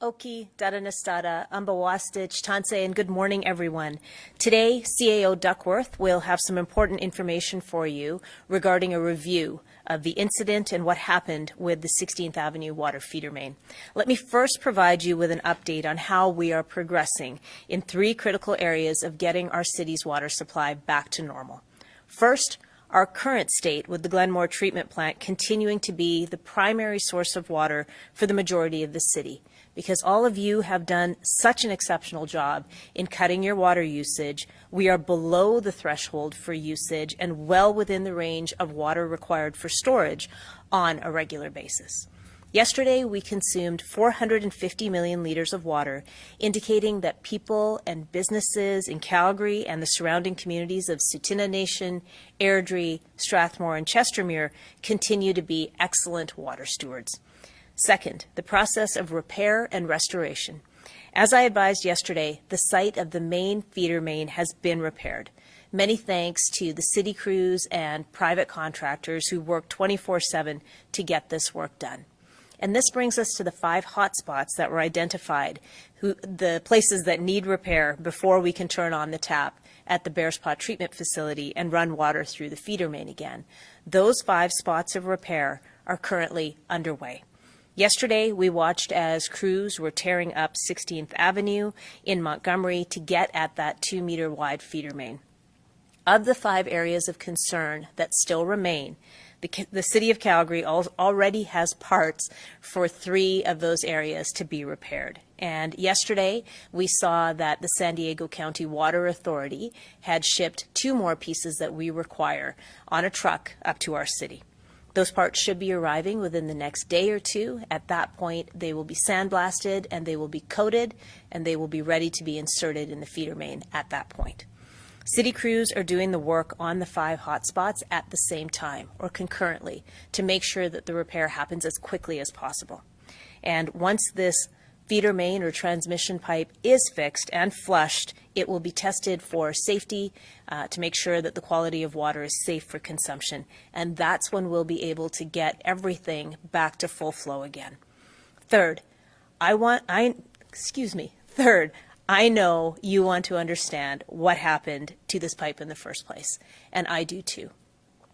Oki, Dadanastada, Ambawastich, Tanse, and good morning, everyone. Today, CAO Duckworth will have some important information for you regarding a review of the incident and what happened with the 16th Avenue water feeder main. Let me first provide you with an update on how we are progressing in three critical areas of getting our city's water supply back to normal. First, our current state with the Glenmore treatment plant continuing to be the primary source of water for the majority of the city. Because all of you have done such an exceptional job in cutting your water usage, we are below the threshold for usage and well within the range of water required for storage on a regular basis. Yesterday, we consumed 450 million liters of water, indicating that people and businesses in Calgary and the surrounding communities of Tsuut'ina Nation, Airdrie, Strathmore, and Chestermere continue to be excellent water stewards. Second, the process of repair and restoration. As I advised yesterday, the site of the main feeder main has been repaired. Many thanks to the city crews and private contractors who work 24/7 to get this work done. And this brings us to the 5 hotspots that were identified, the places that need repair before we can turn on the tap at the Bearspaw treatment facility and run water through the feeder main again. Those 5 spots of repair are currently underway. Yesterday, we watched as crews were tearing up 16th Avenue in Montgomery to get at that 2-meter wide feeder main. Of the 5 areas of concern that still remain, the City of Calgary already has parts for 3 of those areas to be repaired. And yesterday, we saw that the San Diego County Water Authority had shipped 2 more pieces that we require on a truck up to our city. Those parts should be arriving within the next day or 2. At that point, they will be sandblasted and they will be coated and they will be ready to be inserted in the feeder main at that point. City crews are doing the work on the 5 hotspots at the same time or concurrently to make sure that the repair happens as quickly as possible. And once this feeder main or transmission pipe is fixed and flushed, it will be tested for safety to make sure that the quality of water is safe for consumption. And that's when we'll be able to get everything back to full flow again. Third, I know you want to understand what happened to this pipe in the first place, and I do too.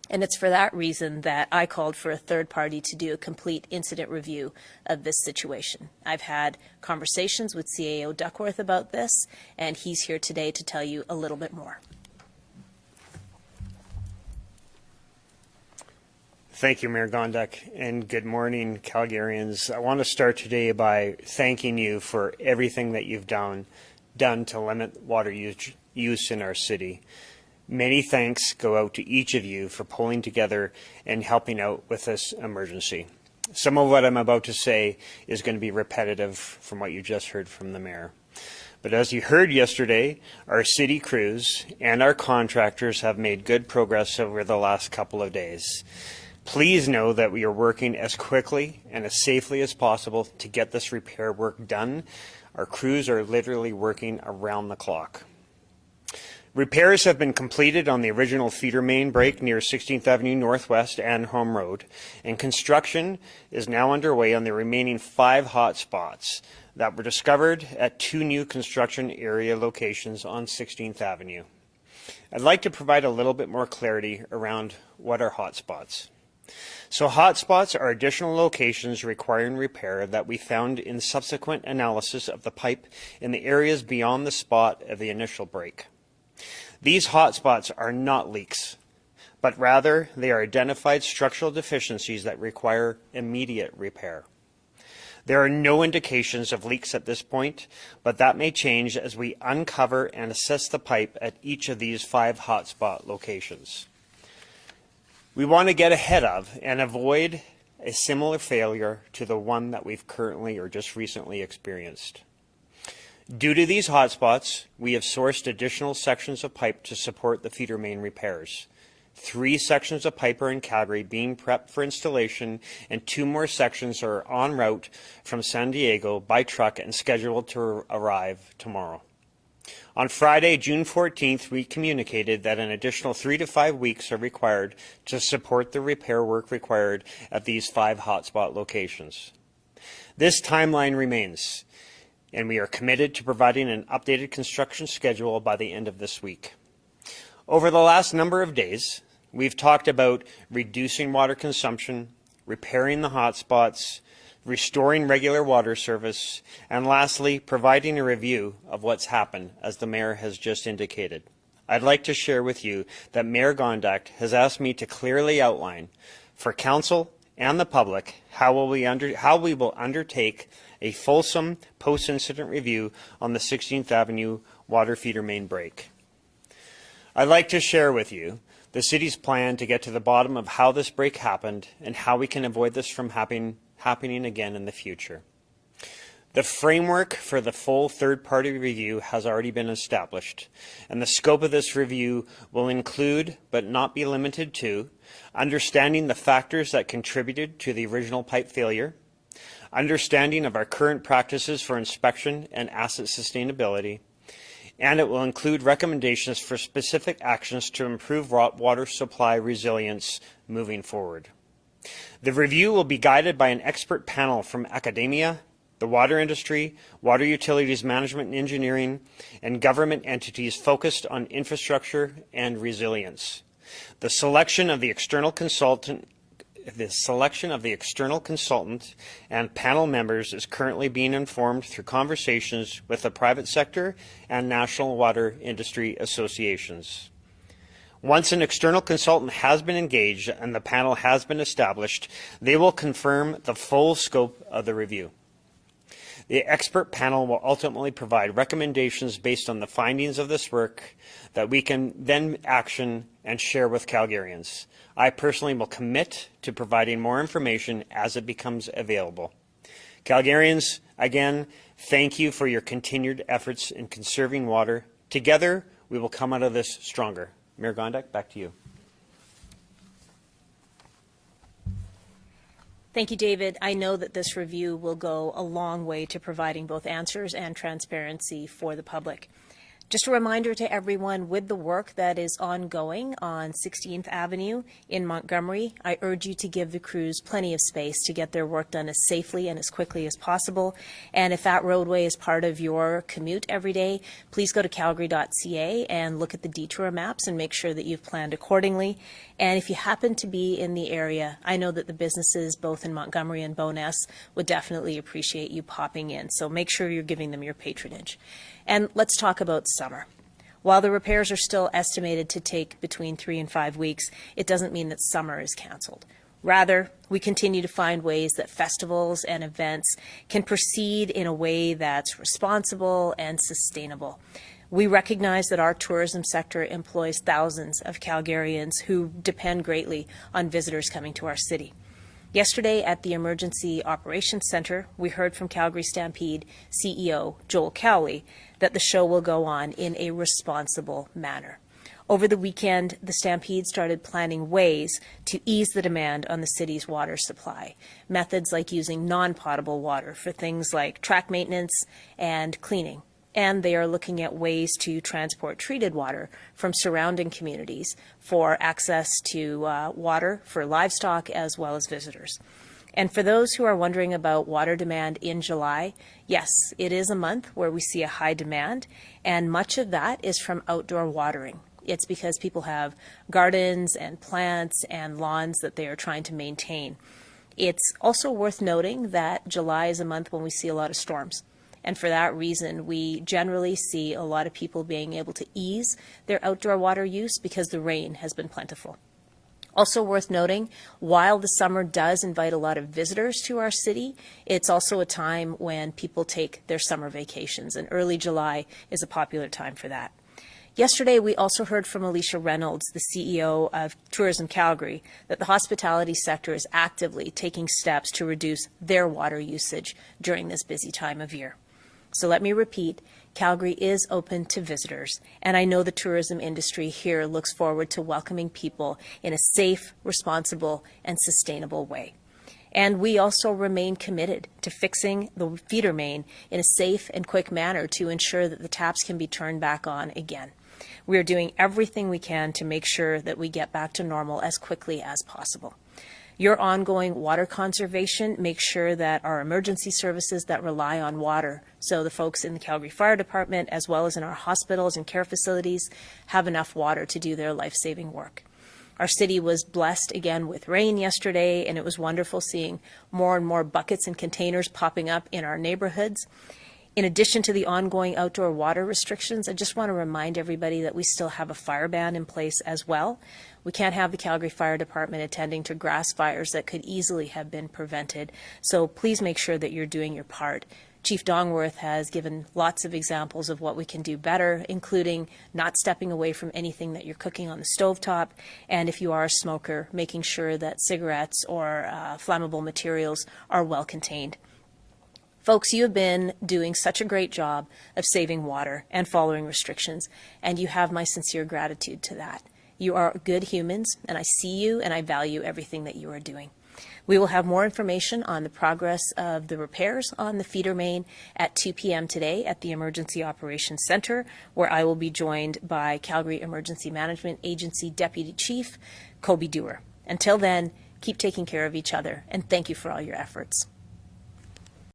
And it's for that reason that I called for a third party to do a complete incident review of this situation. I've had conversations with CAO Duckworth about this, and he's here today to tell you a little bit more. Thank you, Mayor Gondek, and good morning, Calgarians. I want to start today by thanking you for everything that you've done to limit water use in our city. Many thanks go out to each of you for pulling together and helping out with this emergency. Some of what I'm about to say is going to be repetitive from what you just heard from the mayor. But as you heard yesterday, our city crews and our contractors have made good progress over the last couple of days. Please know that we are working as quickly and as safely as possible to get this repair work done. Our crews are literally working around the clock. Repairs have been completed on the original feeder main break near 16th Avenue Northwest and Home Road, and construction is now underway on the remaining 5 hotspots that were discovered at 2 new construction area locations on 16th Avenue. I'd like to provide a little bit more clarity around what are hotspots. So hotspots are additional locations requiring repair that we found in subsequent analysis of the pipe in the areas beyond the spot of the initial break. These hotspots are not leaks, but rather they are identified structural deficiencies that require immediate repair. There are no indications of leaks at this point, but that may change as we uncover and assess the pipe at each of these 5 hotspot locations. We want to get ahead of and avoid a similar failure to the one that we've currently or just recently experienced. Due to these hotspots, we have sourced additional sections of pipe to support the feeder main repairs. 3 sections of pipe are in Calgary being prepped for installation, and 2 more sections are en route from San Diego by truck and scheduled to arrive tomorrow. On Friday, June 14th, we communicated that an additional 3 to 5 weeks are required to support the repair work required at these 5 hotspot locations. This timeline remains, and we are committed to providing an updated construction schedule by the end of this week. Over the last number of days, we've talked about reducing water consumption, repairing the hotspots, restoring regular water service, and lastly, providing a review of what's happened, as the Mayor has just indicated. I'd like to share with you that Mayor Gondek has asked me to clearly outline for Council and the public how we will undertake a fulsome post-incident review on the 16th Avenue water feeder main break. I'd like to share with you the city's plan to get to the bottom of how this break happened and how we can avoid this from happening again in the future. The framework for the full third-party review has already been established, and the scope of this review will include, but not be limited to, understanding the factors that contributed to the original pipe failure, understanding of our current practices for inspection and asset sustainability, and it will include recommendations for specific actions to improve water supply resilience moving forward. The review will be guided by an expert panel from academia, the water industry, water utilities management and engineering, and government entities focused on infrastructure and resilience. The selection of the external consultant and panel members is currently being informed through conversations with the private sector and national water industry associations. Once an external consultant has been engaged and the panel has been established, they will confirm the full scope of the review. The expert panel will ultimately provide recommendations based on the findings of this work that we can then action and share with Calgarians. I personally will commit to providing more information as it becomes available. Calgarians, again, thank you for your continued efforts in conserving water. Together, we will come out of this stronger. Mayor Gondek, back to you. Thank you, David. I know that this review will go a long way to providing both answers and transparency for the public. Just a reminder to everyone, with the work that is ongoing on 16th Avenue in Montgomery, I urge you to give the crews plenty of space to get their work done as safely and as quickly as possible. And if that roadway is part of your commute every day, please go to calgary.ca and look at the detour maps and make sure that you've planned accordingly. And if you happen to be in the area, I know that the businesses both in Montgomery and Bowness would definitely appreciate you popping in. So make sure you're giving them your patronage. And let's talk about summer. While the repairs are still estimated to take between 3 and 5 weeks, it doesn't mean that summer is canceled. Rather, we continue to find ways that festivals and events can proceed in a way that's responsible and sustainable. We recognize that our tourism sector employs thousands of Calgarians who depend greatly on visitors coming to our city. Yesterday at the Emergency Operations Center, we heard from Calgary Stampede CEO Joel Cowley that the show will go on in a responsible manner. Over the weekend, the Stampede started planning ways to ease the demand on the city's water supply. Methods like using non-potable water for things like track maintenance and cleaning. And they are looking at ways to transport treated water from surrounding communities for access to water for livestock as well as visitors. And for those who are wondering about water demand in July, yes, it is a month where we see a high demand, and much of that is from outdoor watering. It's because people have gardens and plants and lawns that they are trying to maintain. It's also worth noting that July is a month when we see a lot of storms. And for that reason, we generally see a lot of people being able to ease their outdoor water use because the rain has been plentiful. Also worth noting, while the summer does invite a lot of visitors to our city, it's also a time when people take their summer vacations, and early July is a popular time for that. Yesterday, we also heard from Alicia Reynolds, the CEO of Tourism Calgary, that the hospitality sector is actively taking steps to reduce their water usage during this busy time of year. So let me repeat, Calgary is open to visitors, and I know the tourism industry here looks forward to welcoming people in a safe, responsible, and sustainable way. And we also remain committed to fixing the feeder main in a safe and quick manner to ensure that the taps can be turned back on again. We are doing everything we can to make sure that we get back to normal as quickly as possible. Your ongoing water conservation makes sure that our emergency services that rely on water, so the folks in the Calgary Fire Department as well as in our hospitals and care facilities, have enough water to do their life-saving work. Our city was blessed again with rain yesterday, and it was wonderful seeing more and more buckets and containers popping up in our neighborhoods. In addition to the ongoing outdoor water restrictions, I just want to remind everybody that we still have a fire ban in place as well. We can't have the Calgary Fire Department attending to grass fires that could easily have been prevented. So please make sure that you're doing your part. Chief Dongworth has given lots of examples of what we can do better, including not stepping away from anything that you're cooking on the stovetop, and if you are a smoker, making sure that cigarettes or flammable materials are well contained. Folks, you have been doing such a great job of saving water and following restrictions, and you have my sincere gratitude to that. You are good humans, and I see you, and I value everything that you are doing. We will have more information on the progress of the repairs on the feeder main at 2 p.m. today at the Emergency Operations Center, where I will be joined by Calgary Emergency Management Agency Deputy Chief Kobe Dewar. Until then, keep taking care of each other, and thank you for all your efforts.